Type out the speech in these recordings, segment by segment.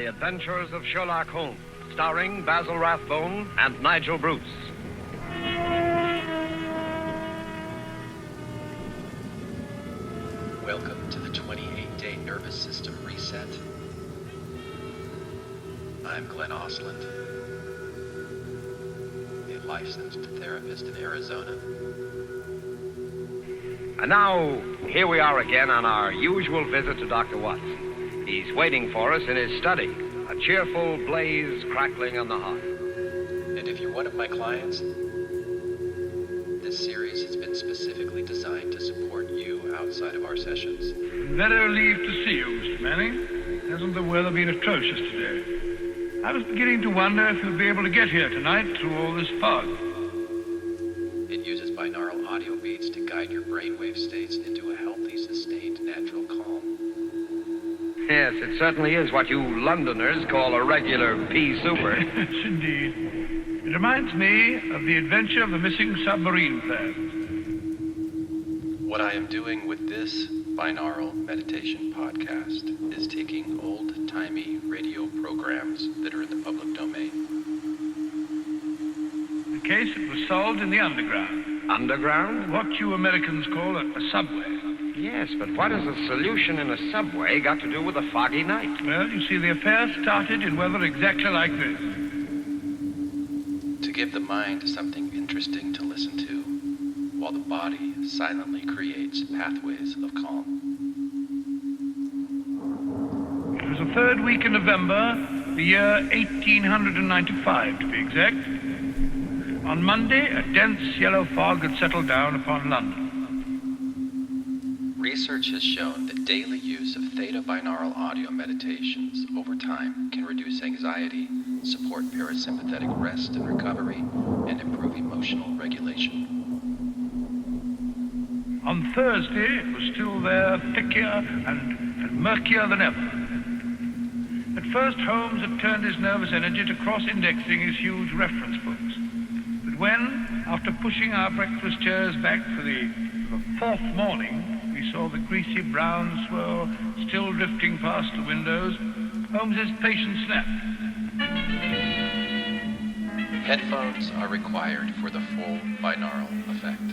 The Adventures of Sherlock Holmes, starring Basil Rathbone and Nigel Bruce. Welcome to the 28-day nervous system reset. I'm Glenn Osland, a licensed therapist in Arizona. And now, here we are again on our usual visit to Dr. Watson. He's waiting for us in his study, a cheerful blaze crackling on the hearth. And if you're one of my clients, this series has been specifically designed to support you outside of our sessions. Very relieved to see you, Mr. Manning. Hasn't the weather been atrocious today? I was beginning to wonder if you'll be able to get here tonight through all this fog. It uses binaural audio beats to guide your brainwave states into a healthy, sustained, natural calm. Yes, it certainly is what you Londoners call a regular pea super. Yes, indeed. It reminds me of the adventure of the missing submarine plans. What I am doing with this binaural meditation podcast is taking old-timey radio programs that are in the public domain. The case that was solved in the underground. Underground? What you Americans call a subway. Yes, but what has a solution in a subway got to do with a foggy night? Well, you see, the affair started in weather exactly like this. To give the mind something interesting to listen to, while the body silently creates pathways of calm. It was the third week in November, the year 1895 to be exact. On Monday, a dense yellow fog had settled down upon London. Research has shown that daily use of theta binaural audio meditations over time can reduce anxiety, support parasympathetic rest and recovery, and improve emotional regulation. On Thursday, it was still there, thicker and murkier than ever. At first, Holmes had turned his nervous energy to cross-indexing his huge reference books. But when, after pushing our breakfast chairs back for the fourth morning, we saw the greasy brown swirl still drifting past the windows, Holmes's patience snapped. Headphones are required for the full binaural effect.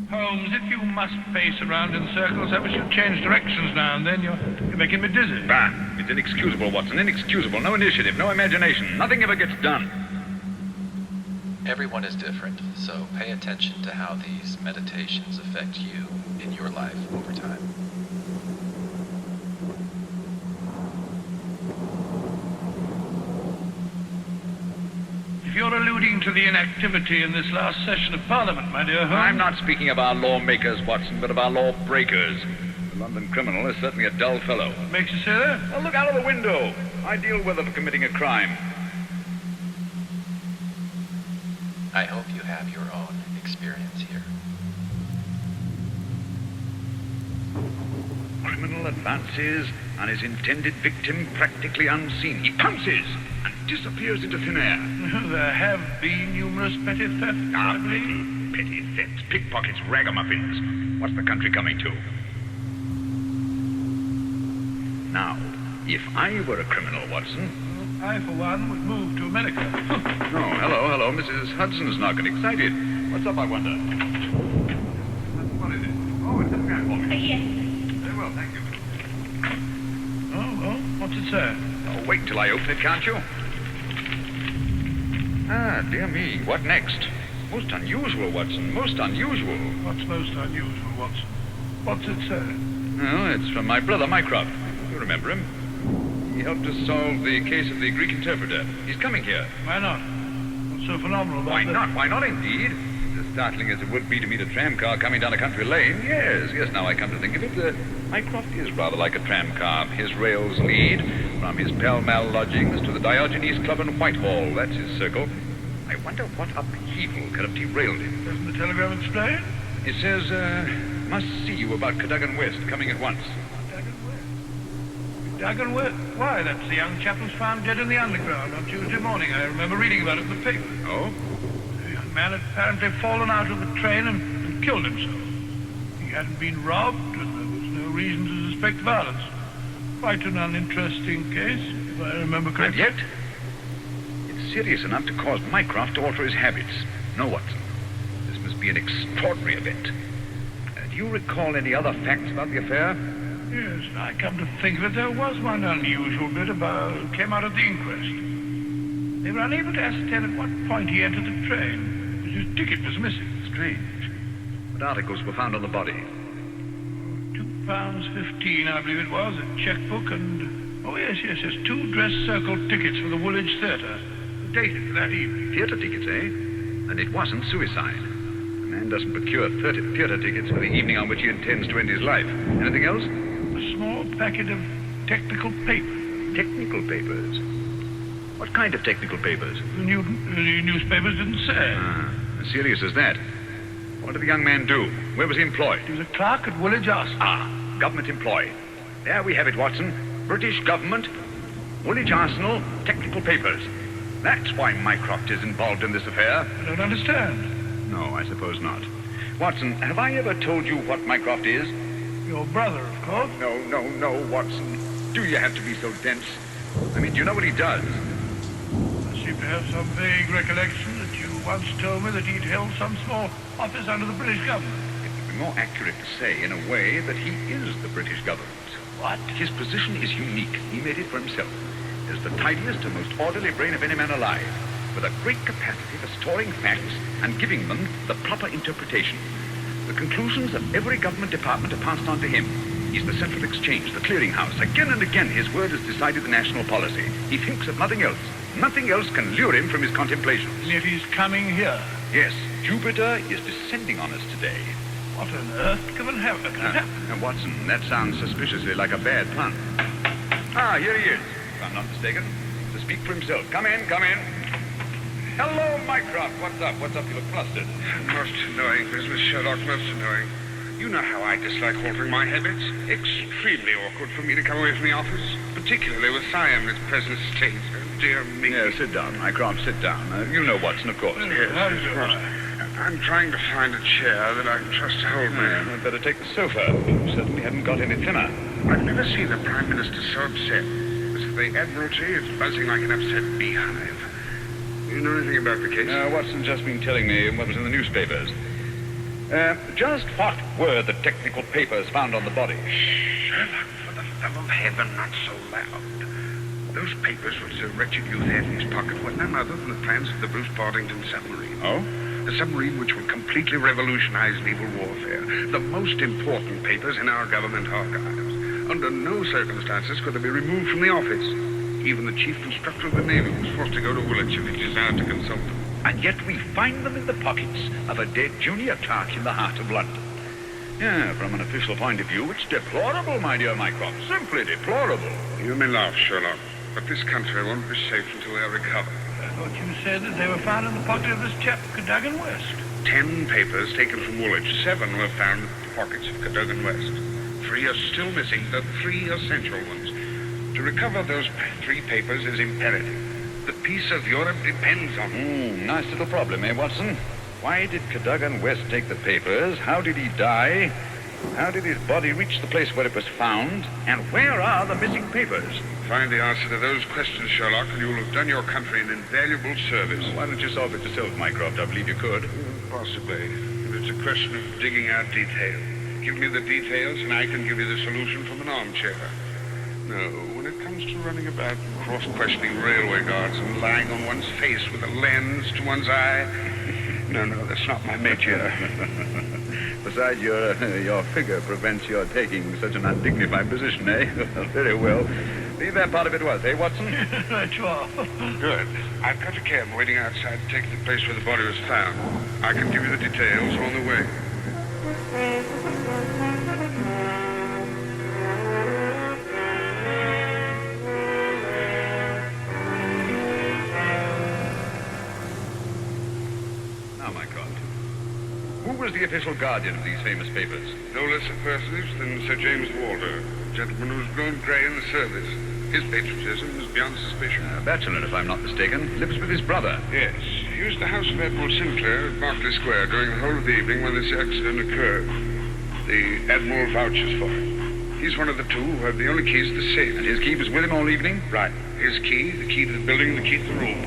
Holmes, if you must pace around in circles, I wish you'd change directions now and then. You're making me dizzy. Bah, it's inexcusable, Watson, inexcusable. No initiative, no imagination. Nothing ever gets done. Everyone is different, so pay attention to how these meditations affect you in your life over time. If you're alluding to the inactivity in this last session of Parliament, my dear Holmes... I'm not speaking of our lawmakers, Watson, but of our lawbreakers. The London criminal is certainly a dull fellow. What makes you say that? Well, look out of the window. Ideal weather for committing a crime. I hope you have your own experience here. Criminal advances on his intended victim practically unseen. He pounces and disappears into thin air. There have been numerous petty thefts, I believe. Petty thefts, pickpockets, ragamuffins. What's the country coming to? Now, if I were a criminal, Watson... I, for one, would move to America. No, hello. Mrs. Hudson's knocking. Excited. What's up, I wonder? What is it? Oh, it's a man for me. Yes. Very well, thank you. Oh, what's it say? Oh, wait till I open it, can't you? Ah, dear me. What next? Most unusual, Watson. Most unusual. What's most unusual, Watson? What's it say? Well, it's from my brother, Mycroft. You remember him? He helped us solve the case of the Greek interpreter. He's coming here. Why not? What's so phenomenal about Why that? not? Why not, indeed? As startling as it would be to meet a tram car coming down a country lane. Yes, now I come to think of it. Mycroft is rather like a tram car. His rails lead from his Pall Mall lodgings to the Diogenes Club in Whitehall. That's his circle. I wonder what upheaval could have derailed him. Doesn't the telegram explain? It says, must see you about Cadogan West, coming at once. Cadogan West? Why, that's the young chap who's found dead in the underground on Tuesday morning. I remember reading about it in the paper. Oh? The young man had apparently fallen out of the train and killed himself. He hadn't been robbed, and there was no reason to suspect violence. Quite an uninteresting case, if I remember And correctly. yet, it's serious enough to cause Mycroft to alter his habits. No, Watson. This must be an extraordinary event. Do you recall any other facts about the affair? Yes, I come to think of it, there was one unusual bit came out of the inquest. They were unable to ascertain at what point he entered the train, because his ticket was missing. Strange. What articles were found on the body? £2.15, I believe it was, a checkbook and... Oh, yes, 2 dress circle tickets for the Woolwich Theatre. Dated for that evening. Theatre tickets, eh? And it wasn't suicide. A man doesn't procure 30 theatre tickets for the evening on which he intends to end his life. Anything else? A small packet of technical paper. Technical papers. What kind of technical papers? The newspapers didn't say. As serious as that. What did the young man do? Where was he employed? He was a clerk at Woolwich Arsenal. Government employed. There we have it, Watson. British government, Woolwich Arsenal, technical papers. That's why Mycroft is involved in this affair. I don't understand. No, I suppose not. Watson, have I ever told you what Mycroft is? Your brother, of course. No, Watson. Do you have to be so dense? I mean, do you know what he does? I seem to have some vague recollection that you once told me that he'd held some small office under the British government. It would be more accurate to say, in a way, that he is the British government. What? His position is unique. He made it for himself. As the tidiest and most orderly brain of any man alive, with a great capacity for storing facts and giving them the proper interpretation. The conclusions of every government department are passed on to him. He's the central exchange, the clearinghouse. Again and again, his word has decided the national policy. He thinks of nothing else. Nothing else can lure him from his contemplations. And yet he's coming here. Yes, Jupiter is descending on us today. What on earth can happen? Now, Watson, that sounds suspiciously like a bad pun. Here he is, if I'm not mistaken. To speak for himself. Come in. Hello, Mycroft. What's up? You look flustered. Most annoying business, Sherlock, most annoying. You know how I dislike altering my habits. Extremely awkward for me to come away from the office, particularly with Siam in its present state. Oh, dear me. Yeah, sit down, Mycroft, sit down. You know Watson, of course. Yes, of course. I'm trying to find a chair that I can trust to hold me. I'd better take the sofa. You certainly haven't got any thinner. I've never seen the Prime Minister so upset. As if the Admiralty is buzzing like an upset beehive. You know anything about the case? Watson's just been telling me what was in the newspapers. Just what were the technical papers found on the body? Sherlock, for the love of heaven, not so loud. Those papers which the wretched youth had in his pocket were none other than the plans of the Bruce Partington submarine. Oh? The submarine which will completely revolutionize naval warfare. The most important papers in our government archives. Under no circumstances could they be removed from the office. Even the chief instructor of the Navy was forced to go to Woolwich if he desired to consult them. And yet we find them in the pockets of a dead junior clerk in the heart of London. Yeah, from an official point of view, it's deplorable, my dear Mycroft. Simply deplorable. You may laugh, Sherlock, but this country won't be safe until they are recovered. I thought you said that they were found in the pocket of this chap, Cadogan West. 10 papers taken from Woolwich. 7 were found in the pockets of Cadogan West. 3 are still missing, the 3 essential ones. To recover those 3 papers is imperative. The peace of Europe depends on it. Nice little problem, eh, Watson? Why did Cadogan West take the papers? How did he die? How did his body reach the place where it was found? And where are the missing papers? Find the answer to those questions, Sherlock, and you'll have done your country an invaluable service. Why don't you solve it yourself, Mycroft? I believe you could. Possibly. It's a question of digging out detail. Give me the details, and I can give you the solution from an armchair. No, when it comes to running about and cross-questioning railway guards and lying on one's face with a lens to one's eye, no, that's not my métier. Besides, your figure prevents your taking such an undignified position, eh? Very well. Leave that part of it was, eh, Watson? Right you are. Good. I've got a cab waiting outside to take the place where the body was found. I can give you the details on the way. Now, Mycroft, who was the official guardian of these famous papers? No less a personage than Sir James Walter, a gentleman who's grown grey in the service. His patriotism is beyond suspicion. A bachelor, if I'm not mistaken. Lives with his brother. Yes, he used the house of Admiral Sinclair at Berkeley Square during the whole of the evening when this accident occurred. The Admiral vouches for him. He's one of the two who have the only keys to the safe. And his key was with him all evening? Right. His key, the key to the building, the key to the room.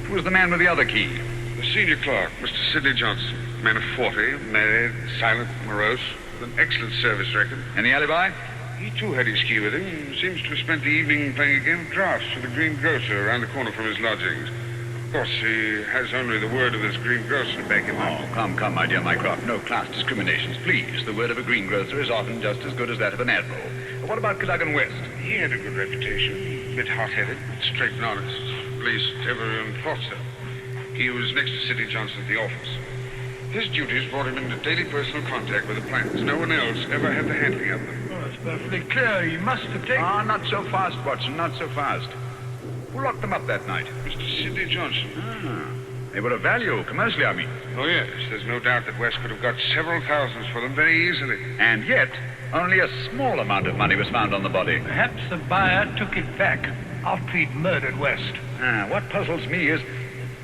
Who was the man with the other key? The senior clerk, Mr. Sidney Johnson. Man of 40, married, silent, morose, with an excellent service record. Any alibi? He, too, had his key with him. Seems to have spent the evening playing a game of drafts with a green grocer around the corner from his lodgings. Of course, he has only the word of this green grocer to back him up. Oh, come, my dear Mycroft. No class discriminations, please. The word of a greengrocer is often just as good as that of an admiral. But what about Cadogan West? He had a good reputation. A bit hot-headed, but straight and honest. At least, everyone thought so. He was next to Sidney Johnson at the office. His duties brought him into daily personal contact with the plans. No one else ever had the handling of them. Well, it's perfectly clear. He must have taken... Ah, not so fast, Watson, not so fast. Who locked them up that night? Mr. Sidney Johnson. They were of value, commercially, I mean. Oh, yes. There's no doubt that West could have got several thousands for them very easily. And yet, only a small amount of money was found on the body. Perhaps the buyer took it back after he'd murdered West. What puzzles me is,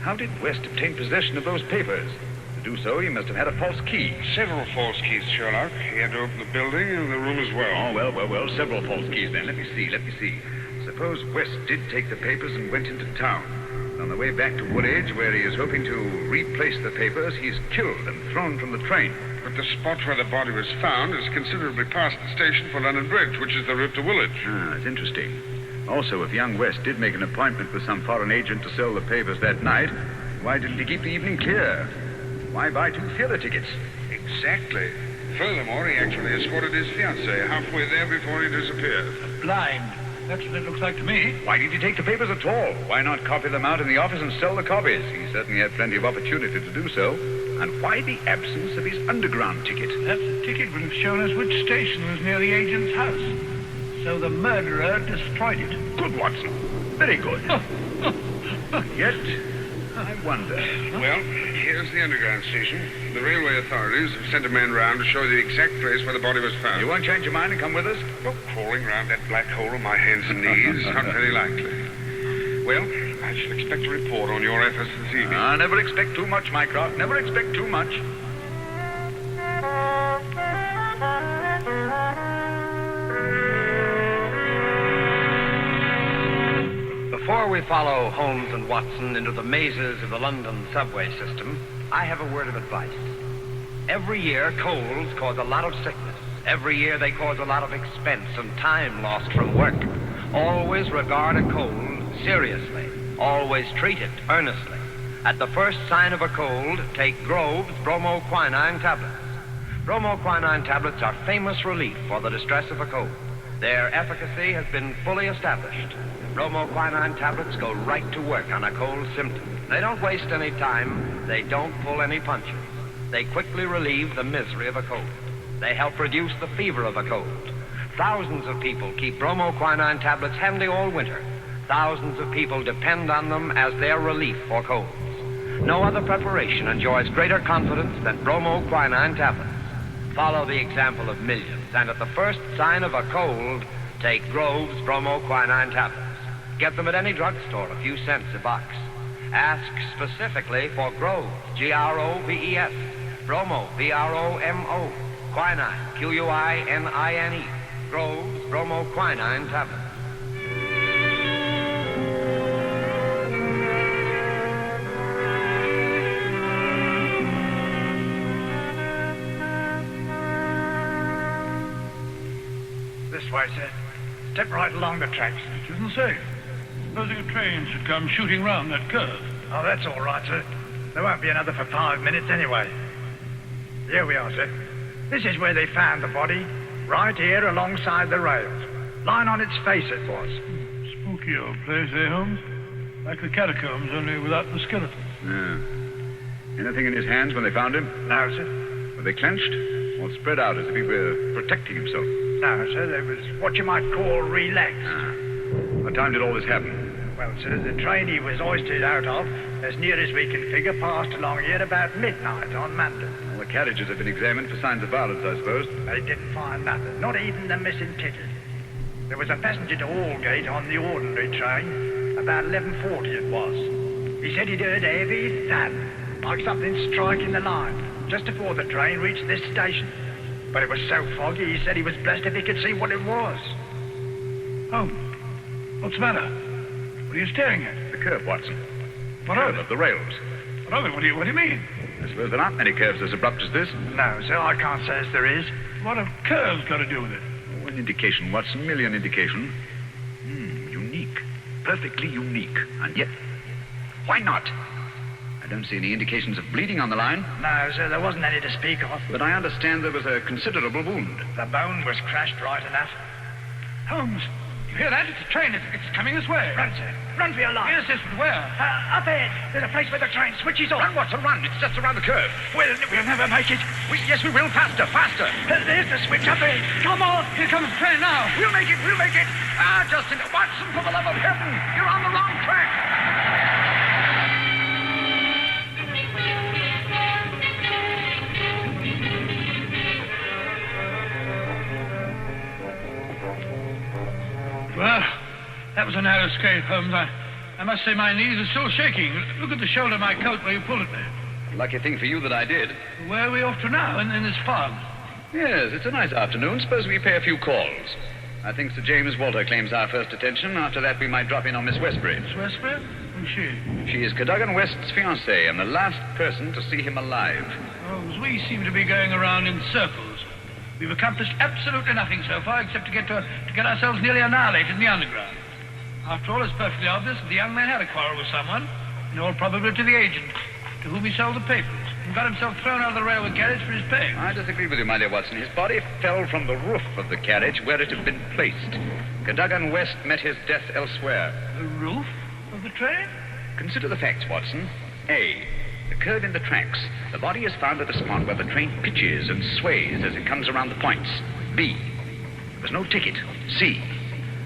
how did West obtain possession of those papers? To do so, he must have had a false key. Several false keys, Sherlock. He had to open the building and the room as well. Oh, well, several false keys then. Let me see. Suppose West did take the papers and went into town. On the way back to Woodedge, where he is hoping to replace the papers, he's killed and thrown from the train. But the spot where the body was found is considerably past the station for London Bridge, which is the route to Woolwich. It's interesting. Also, if young West did make an appointment with some foreign agent to sell the papers that night, why didn't he keep the evening clear? Why buy 2 theater tickets? Exactly. Furthermore, he actually escorted his fiancée halfway there before he disappeared. Blind. That's what it looks like to me. Why did he take the papers at all? Why not copy them out in the office and sell the copies? He certainly had plenty of opportunity to do so. And why the absence of his underground ticket? Perhaps the ticket would have shown us which station was near the agent's house. So the murderer destroyed it. Good, Watson. Very good. Yet, I wonder. Well, here's the underground station. The railway authorities have sent a man round to show the exact place where the body was found. You won't change your mind and come with us? Well, crawling round that black hole on my hands and knees, not very likely. Well, I shall expect a report on your efforts this evening. Never expect too much, Mycroft. Never expect too much. Before we follow Holmes and Watson into the mazes of the London subway system, I have a word of advice. Every year, colds cause a lot of sickness. Every year, they cause a lot of expense and time lost from work. Always regard a cold seriously. Always treat it earnestly. At the first sign of a cold, take Grove's bromoquinine tablets. Bromoquinine tablets are famous relief for the distress of a cold. Their efficacy has been fully established. Bromoquinine tablets go right to work on a cold symptom. They don't waste any time. They don't pull any punches. They quickly relieve the misery of a cold. They help reduce the fever of a cold. Thousands of people keep bromoquinine tablets handy all winter. Thousands of people depend on them as their relief for colds. No other preparation enjoys greater confidence than bromoquinine tablets. Follow the example of millions, and at the first sign of a cold, take Grove's bromoquinine tablets. Get them at any drugstore, a few cents a box. Ask specifically for Groves, Groves, Bromo, Bromo, quinine, Quinine, Groves bromoquinine tablets. This way, sir. Step right along the tracks. It isn't safe. Supposing a train should come shooting round that curve. Oh, that's all right, sir. There won't be another for 5 minutes anyway. Here we are, sir. This is where they found the body. Right here alongside the rails. Lying on its face it was. Spooky old place, eh, Holmes? Like the catacombs, only without the skeleton. Yeah. Anything in his hands when they found him? No, sir. Were they clenched or spread out as if he were protecting himself? No, sir. There was what you might call relaxed. What time did all this happen? Well, sir, the train he was hoisted out of, as near as we can figure, passed along here about midnight on Monday. All the carriages have been examined for signs of violence, I suppose. They didn't find nothing, not even the missing ticket. There was a passenger to Aldgate on the ordinary train. About 11:40 it was. He said he'd heard a heavy thud, like something striking the line, just before the train reached this station. But it was so foggy, he said he was blessed if he could see what it was. Holmes, what's the matter? What are you staring at? The curve, Watson. What Curve of of it? the rails. What of it? What do you mean? I suppose there aren't many curves as abrupt as this. No, sir, I can't say as there is. What have curves got to do with it? Oh, an indication, Watson. Merely an indication. Unique. Perfectly unique. And yet, why not? I don't see any indications of bleeding on the line, No, sir, there wasn't any to speak of. but I understand there was a considerable wound. The bone was crashed right enough. Holmes, you hear that? It's a train. It's coming this way. Run, sir. Run for your life. Yes, but where? Up ahead. There's a place where the train switches off. Run, Watson, run. It's just around the curve. We'll never make it. Yes, we will. Faster, faster. There's the switch up ahead. Come on. Here comes the train now. We'll make it. We'll make it. Justin, Watson, for the love of heaven. You're on the wrong track. Well, that was a narrow escape, Holmes. I must say my knees are still shaking. Look at the shoulder of my coat where you pulled it there. Lucky thing for you that I did. Where are we off to now in this fog? Yes, it's a nice afternoon. Suppose we pay a few calls. I think Sir James Walter claims our first attention. After that, we might drop in on Miss Westbury. Miss Westbury? Who's she? She is Cadogan West's fiancée and the last person to see him alive. Holmes, we seem to be going around in circles. We've accomplished absolutely nothing so far except to get ourselves nearly annihilated in the underground. After all, it's perfectly obvious that the young man had a quarrel with someone, in all probability the agent, to whom he sold the papers, and got himself thrown out of the railway carriage for his pay. I disagree with you, my dear Watson. His body fell from the roof of the carriage where it had been placed. Cadogan West met his death elsewhere. The roof of the train? Consider the facts, Watson. A. The curve in the tracks. The body is found at the spot where the train pitches and sways as it comes around the points. B. There was no ticket. C.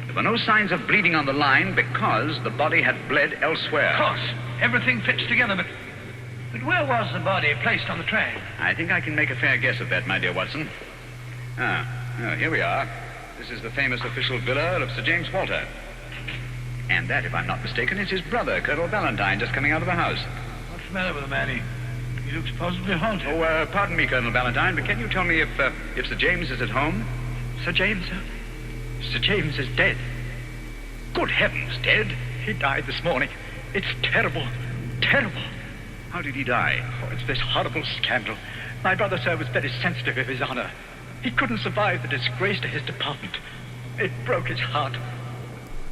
There were no signs of bleeding on the line because the body had bled elsewhere. Of course. Everything fits together, but where was the body placed on the train? I think I can make a fair guess of that, my dear Watson. Here we are. This is the famous official villa of Sir James Walter. And that, if I'm not mistaken, is his brother, Colonel Valentine, just coming out of the house. What's the matter with the man? He looks positively haunted. Oh, pardon me, Colonel Valentine, but can you tell me if Sir James is at home? Sir James, sir? Sir James is dead. Good heavens, dead? He died this morning. It's terrible. Terrible. How did he die? Oh, it's this horrible scandal. My brother, sir, was very sensitive of his honor. He couldn't survive the disgrace to his department. It broke his heart.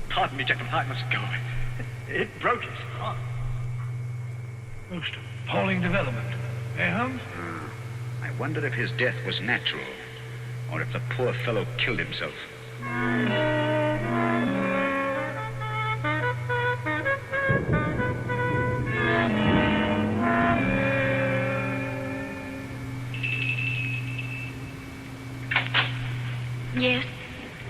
Pardon me, gentlemen, I must go. It broke his heart. Most appalling development. Eh, Holmes? I wonder if his death was natural, or if the poor fellow killed himself. Yes?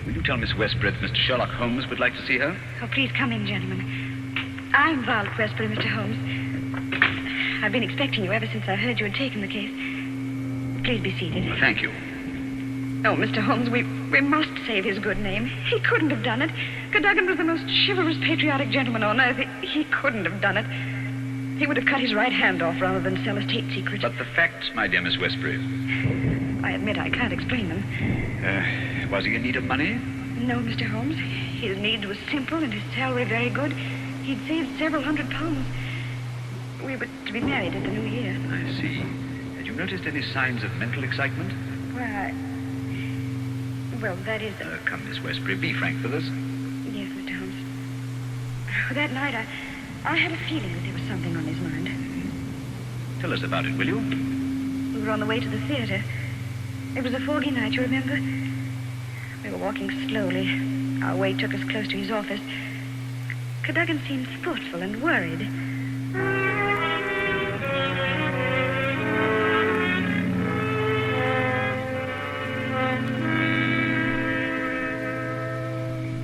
Will you tell Miss Westbury that Mr. Sherlock Holmes would like to see her? Oh, please come in, gentlemen. I'm Violet Westbury, Mr. Holmes. I've been expecting you ever since I heard you had taken the case. Please be seated. Well, thank you. Oh, Mr. Holmes, we must save his good name. He couldn't have done it. Cadogan was the most chivalrous, patriotic gentleman on earth. He couldn't have done it. He would have cut his right hand off rather than sell a state secret. But the facts, my dear Miss Westbury. I admit I can't explain them. Was he in need of money? No, Mr. Holmes. His needs were simple and his salary very good. He'd saved several £100. We were to be married at the new year. I see. Had you noticed any signs of mental excitement? Well, that is... Come, Miss Westbury, be frank with us. Yes, Mr. Holmes. That night, I had a feeling that there was something on his mind. Tell us about it, will you? We were on the way to the theater. It was a foggy night, you remember? We were walking slowly. Our way took us close to his office. Cadogan seemed thoughtful and worried.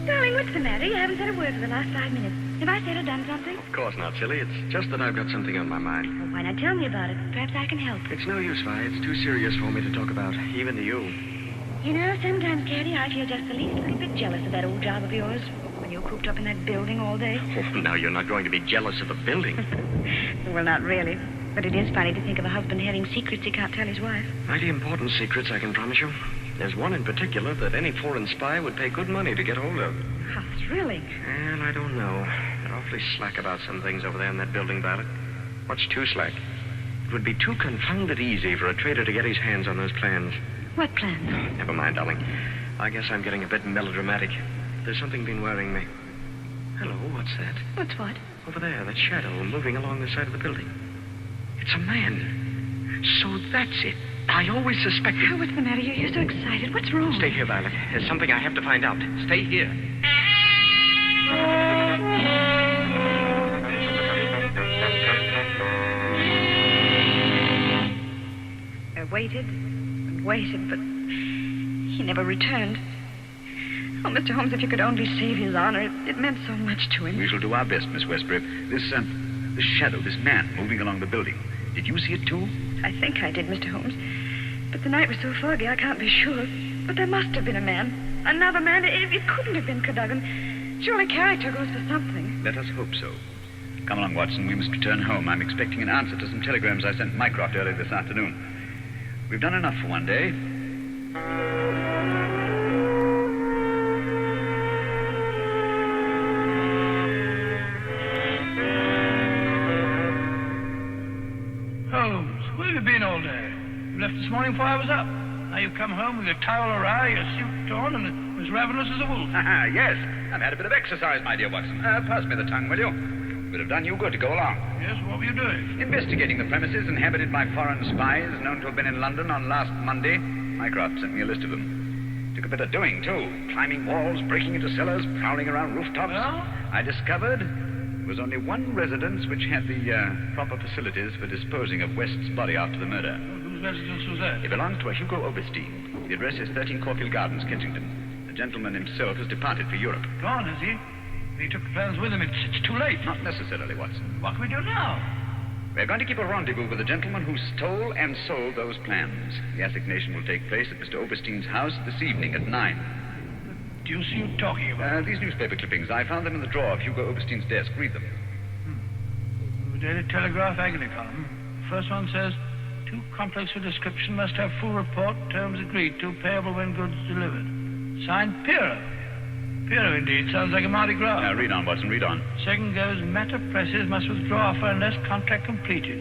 Darling, what's the matter? You haven't said a word for the last 5 minutes. Have I said or done something? Of course not, silly. It's just that I've got something on my mind. Well, why not tell me about it? Perhaps I can help. It's no use, Vi. It's too serious for me to talk about, even to you. You know, sometimes, Caddy, I feel just the least little bit jealous of that old job of yours. When you're cooped up in that building all day. Oh, now you're not going to be jealous of the building. Well, not really. But it is funny to think of a husband having secrets he can't tell his wife. Mighty important secrets, I can promise you. There's one in particular that any foreign spy would pay good money to get hold of. How thrilling. Well, I don't know. They're awfully slack about some things over there in that building, Violet. What's too slack? It would be too confounded easy for a traitor to get his hands on those plans. What plans? Never mind, darling. I guess I'm getting a bit melodramatic. There's something been worrying me. Hello, what's that? What's what? Over there, that shadow moving along the side of the building. It's a man. So that's it. I always suspected... Oh, what's the matter? You're so excited. What's wrong? Stay here, Violet. There's something I have to find out. Stay here. I waited and waited, but he never returned. Oh, Mr. Holmes, if you could only save his honor, it meant so much to him. We shall do our best, Miss Westbury. This shadow, this man moving along the building. Did you see it too? I think I did, Mr. Holmes. But the night was so foggy, I can't be sure. But there must have been a man. Another man. It couldn't have been Cadogan. Surely character goes for something. Let us hope so. Come along, Watson. We must return home. I'm expecting an answer to some telegrams I sent Mycroft early this afternoon. We've done enough for one day. Holmes, where have you been all day? You left this morning before I was up. Now you've come home with your towel awry, your suit torn, and as ravenous as a wolf. Yes. I've had a bit of exercise, my dear Watson. Pass me the tongue, will you? Would have done you good to go along. Yes, what were you doing? Investigating the premises inhabited by foreign spies known to have been in London on last Monday. Mycroft sent me a list of them. Took a bit of doing, too. Climbing walls, breaking into cellars, prowling around rooftops. Well? I discovered there was only one residence which had the proper facilities for disposing of West's body after the murder. Whose residence was that? It belonged to a Hugo Oberstein. The address is 13 Caulfield Gardens, Kensington. The gentleman himself has departed for Europe. Gone, has he? He took the plans with him. It's too late. Not necessarily, Watson. What can we do now? We're going to keep a rendezvous with the gentleman who stole and sold those plans. The assignation will take place at Mr. Oberstein's house this evening at 9. What do you see you talking about? These newspaper clippings. I found them in the drawer of Hugo Oberstein's desk. Read them. The Daily Telegraph agony column. The first one says, too complex for description, must have full report, terms agreed to, payable when goods delivered. Signed, Piero. Piero, indeed. Sounds like a Mardi Gras. Read on, Watson, read on. Second goes, matter presses, must withdraw offer unless contract completed.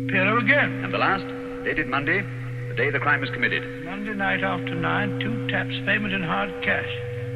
Piero again. And the last, dated Monday, the day the crime was committed. Monday night after 9, 2 taps, payment in hard cash.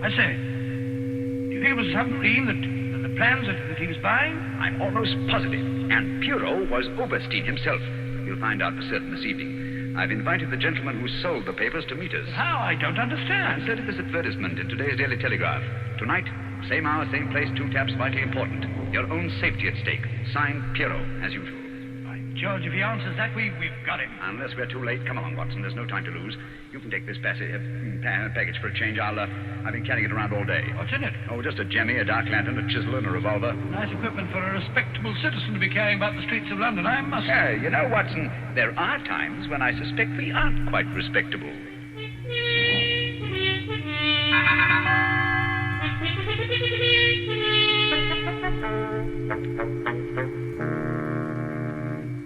I say, do you think it was a submarine that the plans that he was buying? I'm almost positive. And Piero was Oberstein himself. You'll find out for certain this evening. I've invited the gentleman who sold the papers to meet us. How? I don't understand. Inserted this advertisement in today's Daily Telegraph. Tonight, same hour, same place, 2 taps, vitally important. Your own safety at stake. Signed, Piero, as usual. By George, if he answers that, we've got him. Unless we're too late. Come along, Watson. There's no time to lose. You can take this package for a change. I've been carrying it around all day. What's in it? Oh, just a jemmy, a dark lantern, a chisel, and a revolver. Nice equipment for a respectable citizen to be carrying about the streets of London, I must say. Yeah, you know, Watson, there are times when I suspect we aren't quite respectable.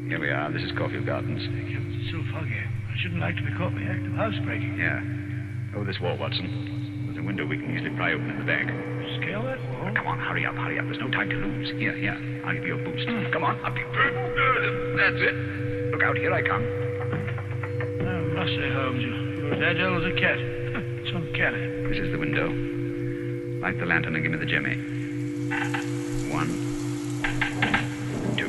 Here we are. This is Caulfield Gardens. It's so foggy. I shouldn't like to be caught by active housebreaking. Yeah. Over this wall, Watson. There's a window we can easily pry open in the back. Scale that wall? Come on, hurry up. There's no time to lose. Here. I'll give you a boost. Come on, up you. That's it. Look out, here I come. I must say, Holmes, you're as agile as a cat. It's uncanny. This is the window. Light the lantern and give me the jemmy. 1, 2.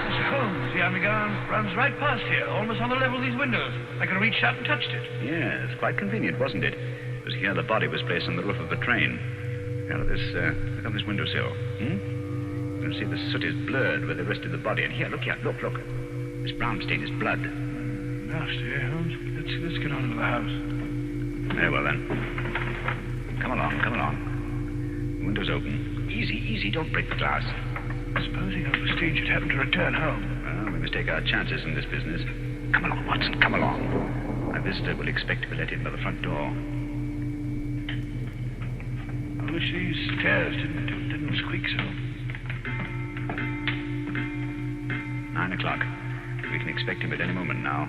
Mr. Holmes, the underground runs right past here, almost on the level of these windows. I could have reached out and touched it. Yes, quite convenient, wasn't it? It was here the body was placed on the roof of the train. Now, look on this windowsill. You can see the soot is blurred where they rested the body. And here, look. This brown stain is blood. Nasty, eh, Holmes? Let's get on to the house. Very well, then. Come along. The window's open. Easy, don't break the glass. Supposing Oberstein should happen to return home. Well, we must take our chances in this business. Come along, Watson, come along. My visitor will expect to be let in by the front door. wish these stairs didn't squeak so. 9 o'clock. We can expect him at any moment now.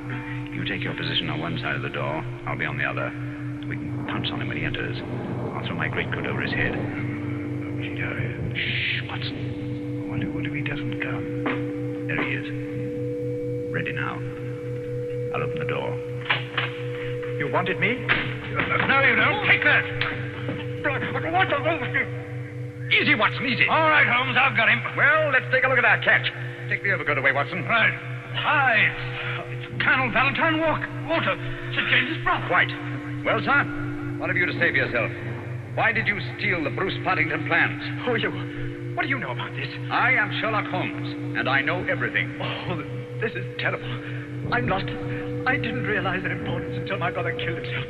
You take your position on one side of the door. I'll be on the other. We can pounce on him when he enters. I'll throw my greatcoat over his head. Shh, Watson. What if he doesn't come? There he is. Ready now. I'll open the door. You wanted me? No, you don't. Take that. Easy, Watson, easy. All right, Holmes, I've got him. Well, let's take a look at that catch. Take the overcoat away, Watson. Right. Hi, it's Colonel Valentine Walker, Sir James's brother. Quite. Well, sir, what have you to say for yourself? Why did you steal the Bruce Partington plans? Who are you? What do you know about this? I am Sherlock Holmes, and I know everything. Oh, this is terrible. I'm lost. I didn't realize their importance until my brother killed himself.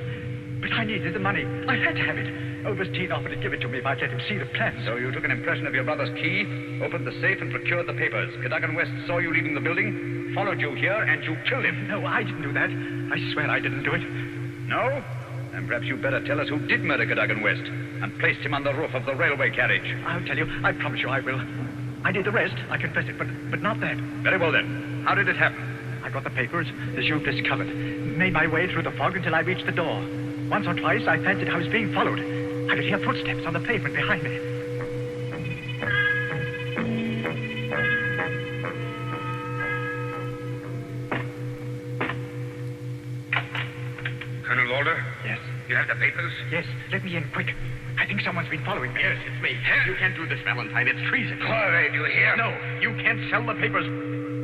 But I needed the money. I had to have it. Overstein offered to give it to me if I'd let him see the plans. So you took an impression of your brother's key, opened the safe, and procured the papers. Cadogan West saw you leaving the building, followed you here, and you killed him. No, I didn't do that. I swear I didn't do it. No? Then perhaps you'd better tell us who did murder Cadogan West and placed him on the roof of the railway carriage. I'll tell you. I promise you I will. I did the rest. I confess it, but not that. Very well, then. How did it happen? I got the papers, as you've discovered. Made my way through the fog until I reached the door. Once or twice, I fancied I was being followed. I could hear footsteps on the pavement behind me. Colonel Walter? Yes. You have the papers? Yes, let me in, quick. I think someone's been following me. Yes, it's me. You can't do this, Valentine. It's treason. Corey, do you hear? No, you can't sell the papers.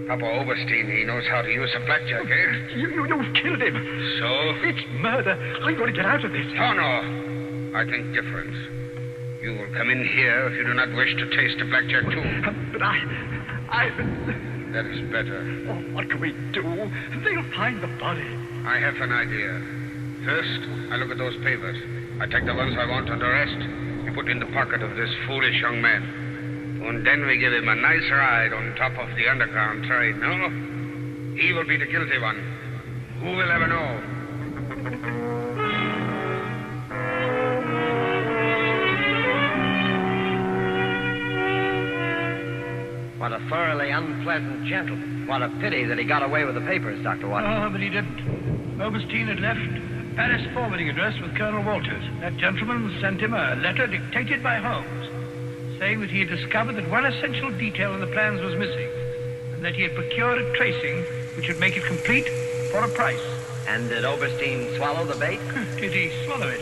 Papa Oberstein, he knows how to use a blackjack, eh? You've killed him. So? It's murder. I'm going to get out of this. Oh, no. I think different. You will come in here if you do not wish to taste a blackjack, too. But I... That is better. Oh, what can we do? They'll find the body. I have an idea. First, I look at those papers. I take the ones I want under arrest and put in the pocket of this foolish young man. And then we give him a nice ride on top of the underground train, no? He will be the guilty one. Who will ever know? What a thoroughly unpleasant gentleman. What a pity that he got away with the papers, Dr. Watson. Oh, but he didn't. Oberstein had left a Paris forwarding address with Colonel Walters. That gentleman sent him a letter dictated by Holmes, saying that he had discovered that one essential detail in the plans was missing, and that he had procured a tracing which would make it complete for a price. And did Oberstein swallow the bait? Did he swallow it?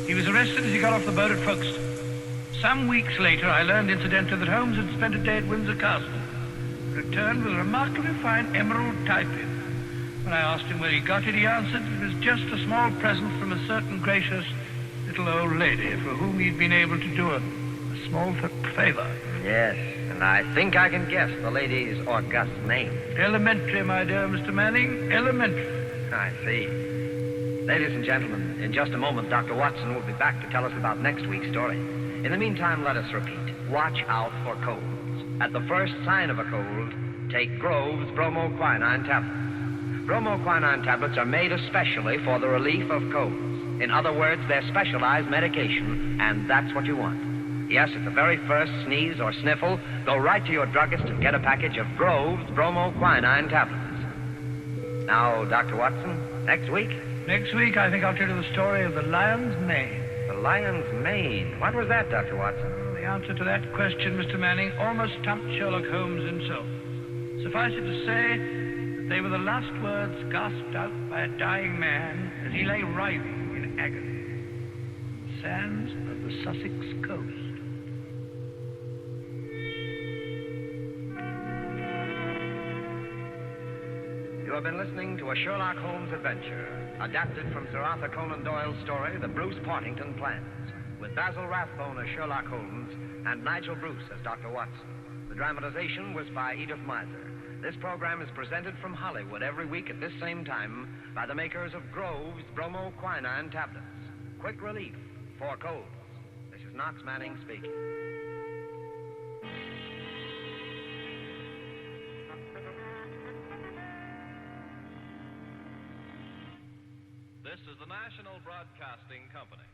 He was arrested as he got off the boat at Folkestone. Some weeks later, I learned incidentally that Holmes had spent a day at Windsor Castle, returned with a remarkably fine emerald tie-pin. When I asked him where he got it, he answered it was just a small present from a certain gracious little old lady for whom he'd been able to do a small favor. Yes, and I think I can guess the lady's august name. Elementary, my dear Mr. Manning, elementary. I see. Ladies and gentlemen, in just a moment, Dr. Watson will be back to tell us about next week's story. In the meantime, let us repeat. Watch out for colds. At the first sign of a cold, take Grove's bromoquinine tablets. Bromoquinine tablets are made especially for the relief of colds. In other words, they're specialized medication, and that's what you want. Yes, at the very first sneeze or sniffle, go right to your druggist and get a package of Grove's bromoquinine tablets. Now, Dr. Watson, next week? Next week, I think I'll tell you the story of the lion's mane. The lion's mane. What was that, Dr. Watson? The answer to that question, Mr. Manning, almost stumped Sherlock Holmes himself. Suffice it to say that they were the last words gasped out by a dying man as he lay writhing in agony on the sands of the Sussex coast. You have been listening to a Sherlock Holmes adventure, adapted from Sir Arthur Conan Doyle's story, The Bruce Partington Plans, with Basil Rathbone as Sherlock Holmes and Nigel Bruce as Dr. Watson. The dramatization was by Edith Miser. This program is presented from Hollywood every week at this same time by the makers of Grove's bromoquinine tablets. Quick relief for colds. This is Knox Manning speaking. This is the National Broadcasting Company.